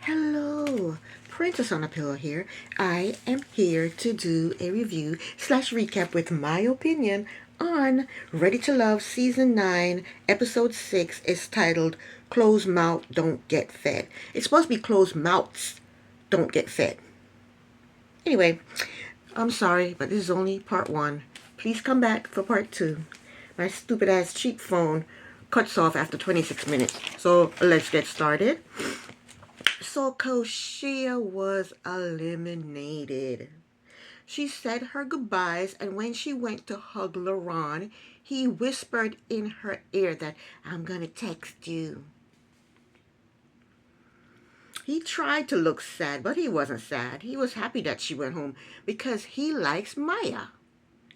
Hello, Princess on a Pillow here. I am here to do a review slash recap with my opinion on Ready to Love Season 9, Episode 6 is titled Closed Mouth Don't Get Fed. It's supposed to be Closed Mouths Don't Get Fed. Anyway, I'm sorry, but this is only part 1. Please come back for part 2. My stupid ass cheap phone cuts off after 26 minutes. So let's get started. So Koshia was eliminated. She said her goodbyes, and when she went to hug LaRon, he whispered in her ear that, "I'm gonna text you." He tried to look sad, but he wasn't sad. He was happy that she went home because he likes Maya,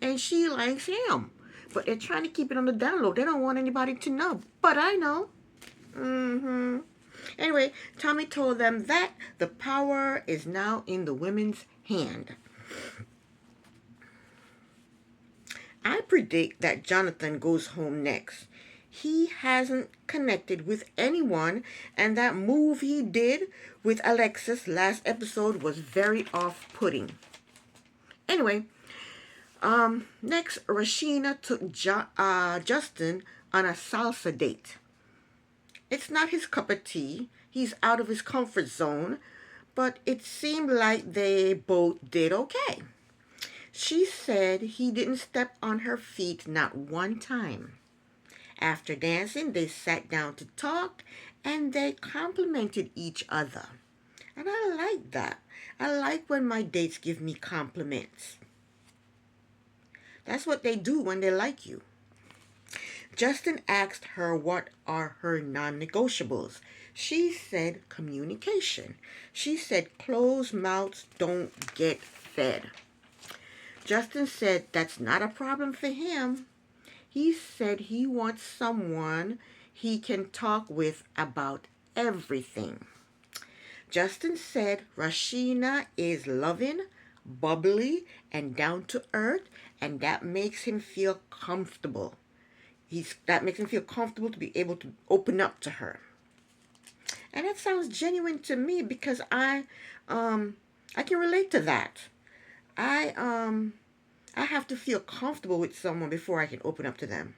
and she likes him. But they're trying to keep it on the down low. They don't want anybody to know. But I know. Anyway, Tommy told them that the power is now in the women's hand. I predict that Jonathan goes home next. He hasn't connected with anyone, and that move he did with Alexis last episode was very off-putting. Anyway, next, Rashina took Justin on a salsa date. It's not his cup of tea. He's out of his comfort zone, but it seemed like they both did okay. She said he didn't step on her feet not one time. After dancing, they sat down to talk and they complimented each other. And I like that. I like when my dates give me compliments. That's what they do when they like you. Justin asked her what are her non-negotiables. She said communication. She said closed mouths don't get fed. Justin said that's not a problem for him. He said he wants someone he can talk with about everything. Justin said Rashina is loving, bubbly, and down to earth, and that makes him feel comfortable. That makes him feel comfortable to be able to open up to her. And that sounds genuine to me because I can relate to that. I have to feel comfortable with someone before I can open up to them.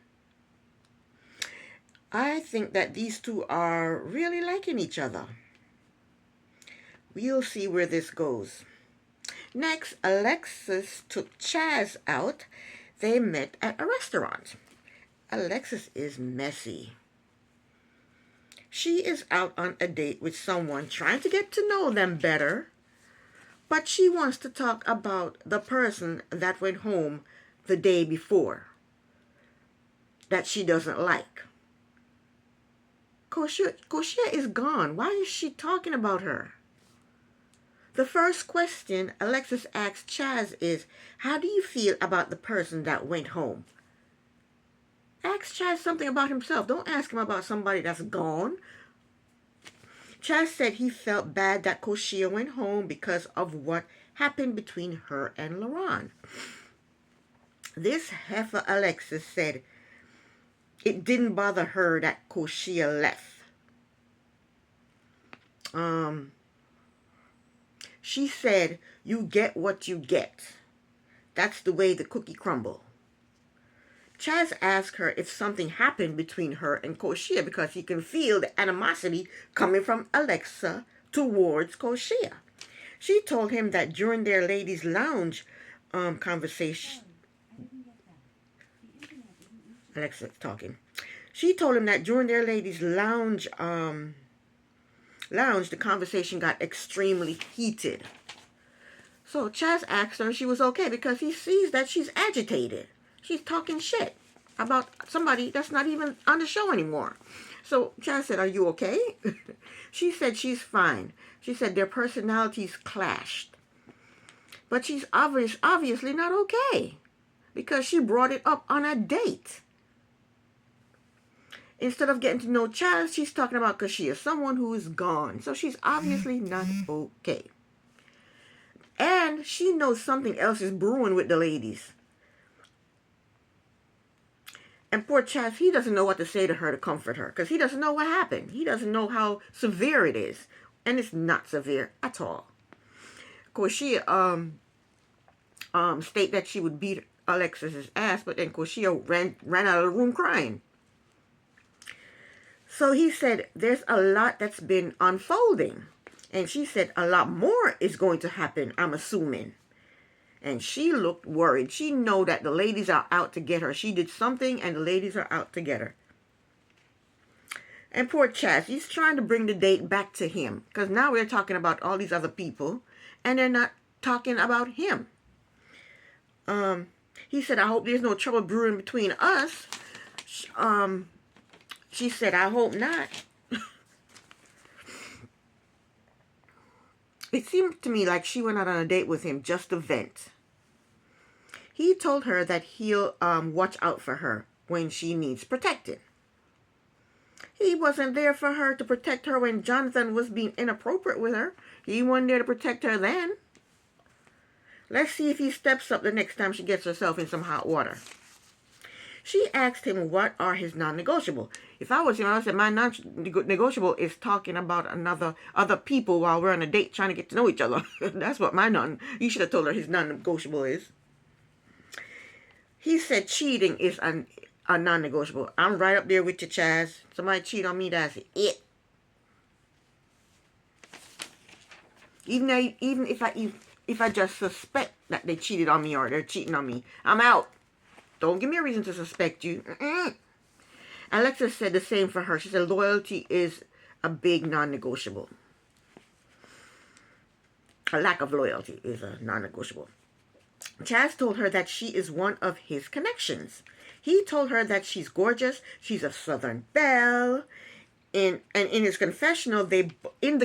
I think that these two are really liking each other. We'll see where this goes. Next, Alexis took Chaz out. They met at a restaurant. Alexis is messy. She is out on a date with someone trying to get to know them better, but she wants to talk about the person that went home the day before that she doesn't like. Koshia is gone. Why is she talking about her? The first question Alexis asked Chaz is, how do you feel about the person that went home? Ask Chaz something about himself. Don't ask him about somebody that's gone. Chaz said he felt bad that Koshia went home because of what happened between her and LaRon. This heifer Alexis said it didn't bother her that Koshia left. She said, you get what you get. That's the way the cookie crumble. Chaz asked her if something happened between her and Koshia because he can feel the animosity coming from Alexa towards Koshia. She told him that during their ladies' lounge conversation, Alexa's talking. She told him that during their ladies' lounge, the conversation got extremely heated. So Chaz asked her if she was okay because he sees that she's agitated. She's talking shit about somebody that's not even on the show anymore. So Chaz said, are you okay? She said she's fine. She said their personalities clashed. But she's obviously not okay because she brought it up on a date. Instead of getting to know Chaz, she's talking about Koshia, someone who is gone. So she's obviously not okay. And she knows something else is brewing with the ladies. And poor Chaz, he doesn't know what to say to her to comfort her because he doesn't know what happened. He doesn't know how severe it is. and it's not severe at all. Of course, she state that she would beat Alexis's ass, but then of course she ran out of the room crying. So he said, there's a lot that's been unfolding. And she said, a lot more is going to happen, I'm assuming. And she looked worried. She know that the ladies are out to get her. She did something and the ladies are out to get her. And poor Chaz, he's trying to bring the date back to him. Because now we're talking about all these other people. And they're not talking about him. He said, I hope there's no trouble brewing between us. She said, I hope not. It seemed to me like she went out on a date with him just to vent. He told her that he'll watch out for her when she needs protecting. He wasn't there for her to protect her when Jonathan was being inappropriate with her. He wasn't there to protect her then. Let's see if he steps up the next time she gets herself in some hot water. She asked him what are his non-negotiable. If I was him, I would say my non-negotiable is talking about other people while we're on a date trying to get to know each other. That's what you should have told her his non-negotiable is. He said cheating is a non-negotiable. I'm right up there with you, Chaz. Somebody cheat on me, that's it. Even if I just suspect that they cheated on me or they're cheating on me, I'm out. Don't give me a reason to suspect you. Alexis said the same for her. She said loyalty is a big non-negotiable. A lack of loyalty is a non-negotiable. Chaz told her that she is one of his connections. He told her that she's gorgeous. She's a Southern belle. In the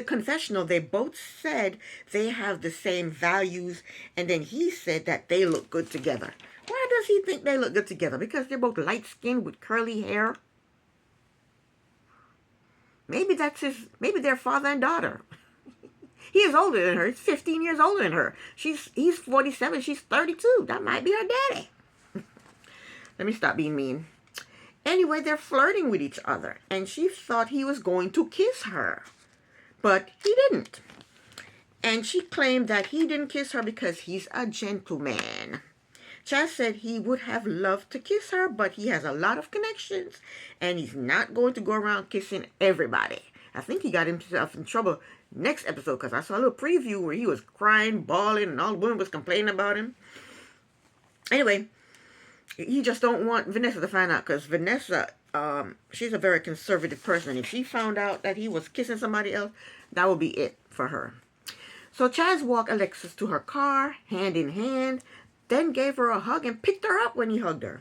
confessional, they both said they have the same values. And then he said that they look good together. Why does he think they look good together? Because they're both light-skinned with curly hair? Maybe they're father and daughter. He is older than her. He's 15 years older than her. He's 47. She's 32. That might be her daddy. Let me stop being mean. Anyway, they're flirting with each other. And she thought he was going to kiss her. But he didn't. And she claimed that he didn't kiss her because he's a gentleman. Chaz said he would have loved to kiss her, but he has a lot of connections, and he's not going to go around kissing everybody. I think he got himself in trouble next episode, because I saw a little preview where he was crying, bawling, and all the women was complaining about him. Anyway, he just don't want Vanessa to find out, because Vanessa, she's a very conservative person. If she found out that he was kissing somebody else, that would be it for her. So Chaz walked Alexis to her car, hand in hand, then gave her a hug and picked her up when he hugged her.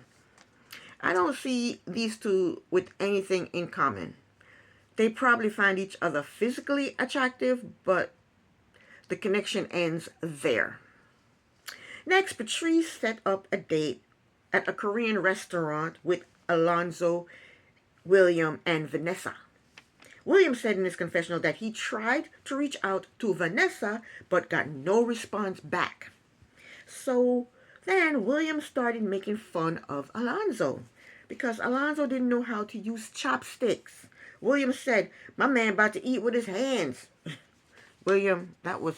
I don't see these two with anything in common. They probably find each other physically attractive, but the connection ends there. Next, Patrice set up a date at a Korean restaurant with Alonzo, William, and Vanessa. William said in his confessional that he tried to reach out to Vanessa, but got no response back. So then William started making fun of Alonzo because Alonzo didn't know how to use chopsticks. William said, my man about to eat with his hands. William, that was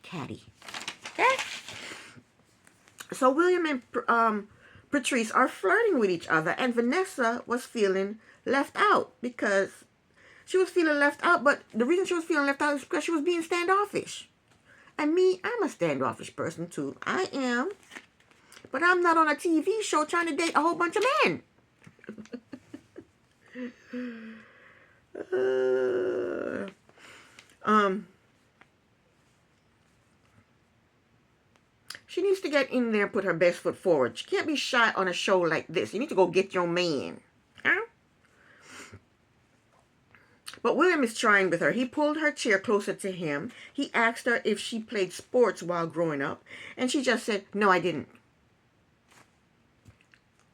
catty. So William and Patrice are flirting with each other, and Vanessa was feeling left out because she was feeling left out, but the reason she was feeling left out is because she was being standoffish. And me, I'm a standoffish person too. I am. But I'm not on a TV show trying to date a whole bunch of men. She needs to get in there and put her best foot forward. She can't be shy on a show like this. You need to go get your man. Huh? But William is trying with her. He pulled her chair closer to him. He asked her if she played sports while growing up. And she just said, no, I didn't.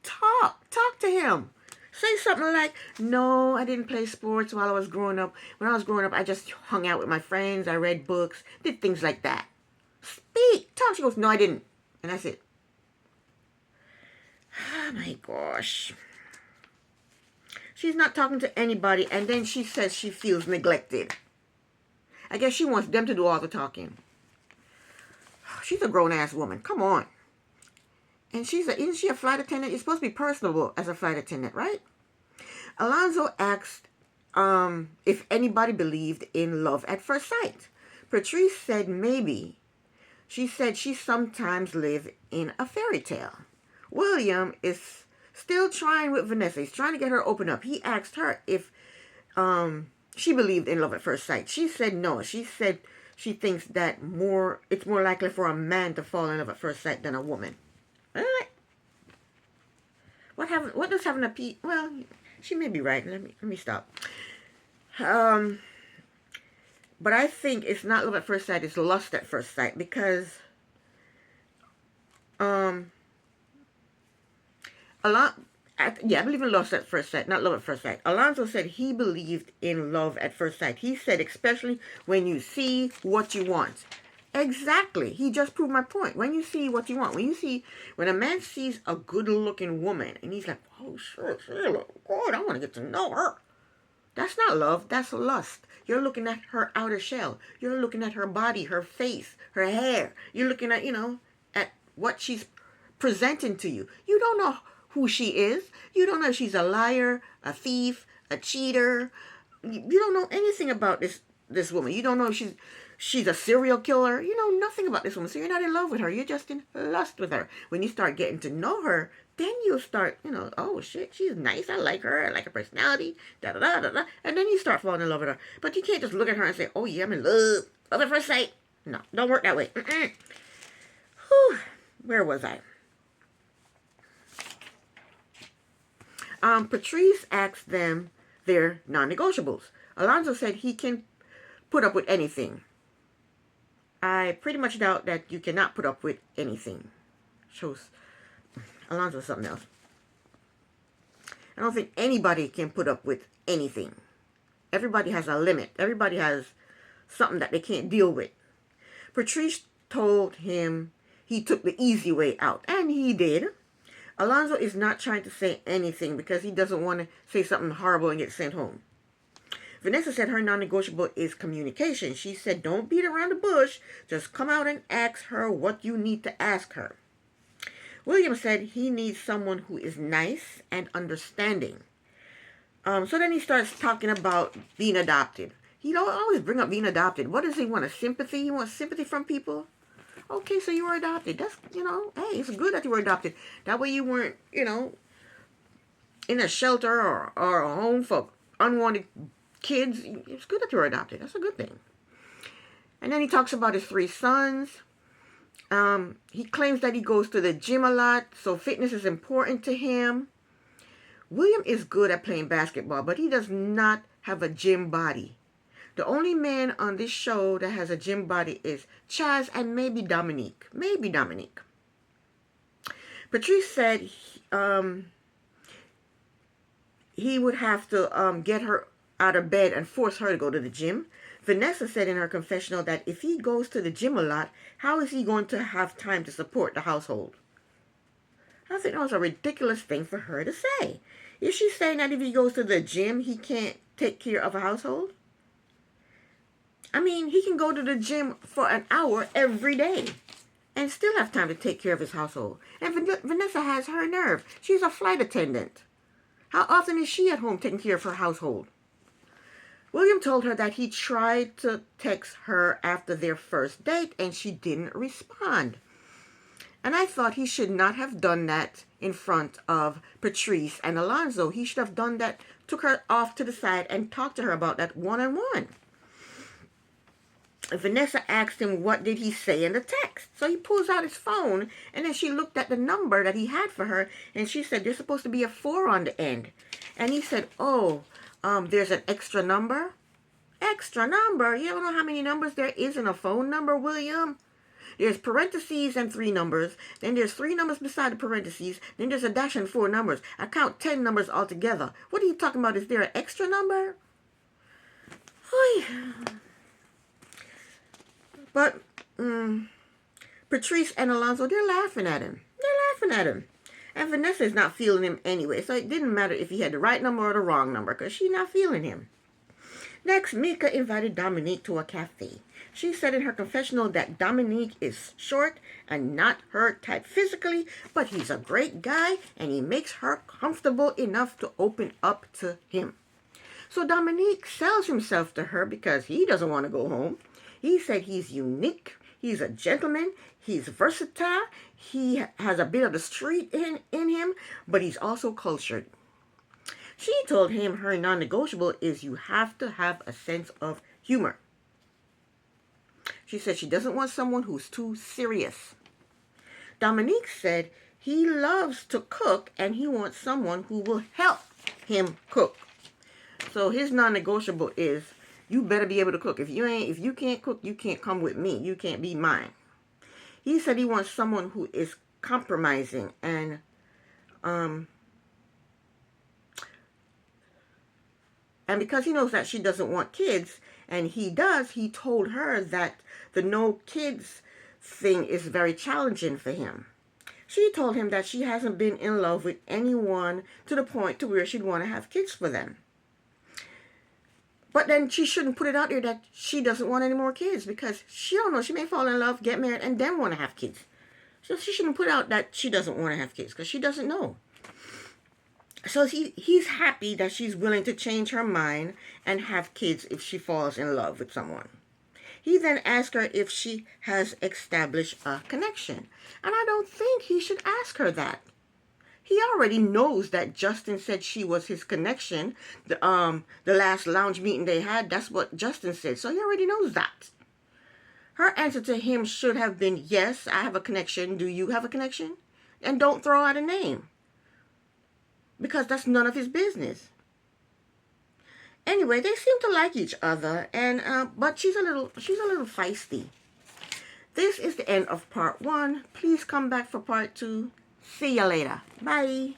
Talk to him. Say something like, no, I didn't play sports while I was growing up. When I was growing up, I just hung out with my friends. I read books, did things like that. Speak. Talk. She goes, no, I didn't. And that's it. Oh, my gosh. She's not talking to anybody, and then she says she feels neglected. I guess she wants them to do all the talking. She's a grown-ass woman. Come on. And isn't she a flight attendant? You're supposed to be personable as a flight attendant, right? Alonzo asked if anybody believed in love at first sight. Patrice said maybe. She said she sometimes lived in a fairy tale. William is still trying with Vanessa. He's trying to get her to open up. He asked her if she believed in love at first sight. She said no. She said she thinks that it's more likely for a man to fall in love at first sight than a woman. What does having a well, she may be right. Let me stop. But I think it's not love at first sight, it's lust at first sight, because I believe in lust at first sight, not love at first sight. Alonzo said he believed in love at first sight. He said especially when you see what you want. Exactly. He just proved my point. When you see what you want, when a man sees a good-looking woman and he's like, oh, shit, she look good, I want to get to know her. That's not love. That's lust. You're looking at her outer shell. You're looking at her body, her face, her hair. You're looking at, at what she's presenting to you. You don't know who she is. You don't know if she's a liar, a thief, a cheater. You don't know anything about this woman. You don't know if she's a serial killer. You know nothing about this woman. So you're not in love with her. You're just in lust with her. When you start getting to know her, then you'll start, oh shit, she's nice. I like her. I like her personality. Da da da da da. And then you start falling in love with her. But you can't just look at her and say, oh yeah, I'm in love. Love at first sight. No, don't work that way. Whew. Where was I? Patrice asked them their non-negotiables. Alonzo said he can put up with anything. I pretty much doubt that you cannot put up with anything. Shows Alonzo's something else. I don't think anybody can put up with anything. Everybody has a limit. Everybody has something that they can't deal with. Patrice told him he took the easy way out, and he did. Alonzo is not trying to say anything because he doesn't want to say something horrible and get sent home. Vanessa said her non-negotiable is communication. She said don't beat around the bush. Just come out and ask her what you need to ask her. William said he needs someone who is nice and understanding. So then he starts talking about being adopted. He don't always bring up being adopted. What does he want? A sympathy? He wants sympathy from people? Okay, so you were adopted. That's, hey, it's good that you were adopted. That way you weren't, in a shelter or a home for unwanted kids. It's good that you were adopted. That's a good thing. And then he talks about his 3 sons. He claims that he goes to the gym a lot, so fitness is important to him. William is good at playing basketball, but he does not have a gym body. The only man on this show that has a gym body is Chaz and maybe Dominique. Maybe Dominique. Patrice said he would have to get her out of bed and force her to go to the gym. Vanessa said in her confessional that if he goes to the gym a lot, how is he going to have time to support the household? I think that was a ridiculous thing for her to say. Is she saying that if he goes to the gym, he can't take care of a household? I mean, he can go to the gym for an hour every day and still have time to take care of his household. And Vanessa has her nerve. She's a flight attendant. How often is she at home taking care of her household? William told her that he tried to text her after their first date and she didn't respond. And I thought he should not have done that in front of Patrice and Alonzo. He should have done that, took her off to the side and talked to her about that one-on-one. Vanessa asked him what did he say in the text. So he pulls out his phone and then she looked at the number that he had for her and she said there's supposed to be a 4 on the end. And he said, there's an extra number? Extra number? You don't know how many numbers there is in a phone number, William? There's parentheses and 3 numbers. Then there's 3 numbers beside the parentheses. Then there's a dash and 4 numbers. I count 10 numbers altogether. What are you talking about? Is there an extra number? Oy. But Patrice and Alonzo, they're laughing at him. They're laughing at him. And Vanessa is not feeling him anyway. So it didn't matter if he had the right number or the wrong number because she's not feeling him. Next, Mika invited Dominique to a cafe. She said in her confessional that Dominique is short and not her type physically, but he's a great guy and he makes her comfortable enough to open up to him. So Dominique sells himself to her because he doesn't want to go home. He said he's unique, he's a gentleman, he's versatile, he has a bit of the street in him, but he's also cultured. She told him her non-negotiable is you have to have a sense of humor. She said she doesn't want someone who's too serious. Dominique said he loves to cook and he wants someone who will help him cook. So his non-negotiable is you better be able to cook. If you can't cook, you can't come with me. You can't be mine. He said he wants someone who is compromising and because he knows that she doesn't want kids, and he does, he told her that the no kids thing is very challenging for him. She told him that she hasn't been in love with anyone to the point to where she'd want to have kids for them. But then she shouldn't put it out there that she doesn't want any more kids because she don't know. She may fall in love, get married, and then want to have kids. So she shouldn't put out that she doesn't want to have kids because she doesn't know. So he's happy that she's willing to change her mind and have kids if she falls in love with someone. He then asked her if she has established a connection. And I don't think he should ask her that. He already knows that Justin said she was his connection. The last lounge meeting they had, that's what Justin said. So he already knows that. Her answer to him should have been, yes, I have a connection. Do you have a connection? And don't throw out a name, because that's none of his business. Anyway, they seem to like each other, and but she's a little feisty. This is the end of part 1. Please come back for part 2. See you later. Bye.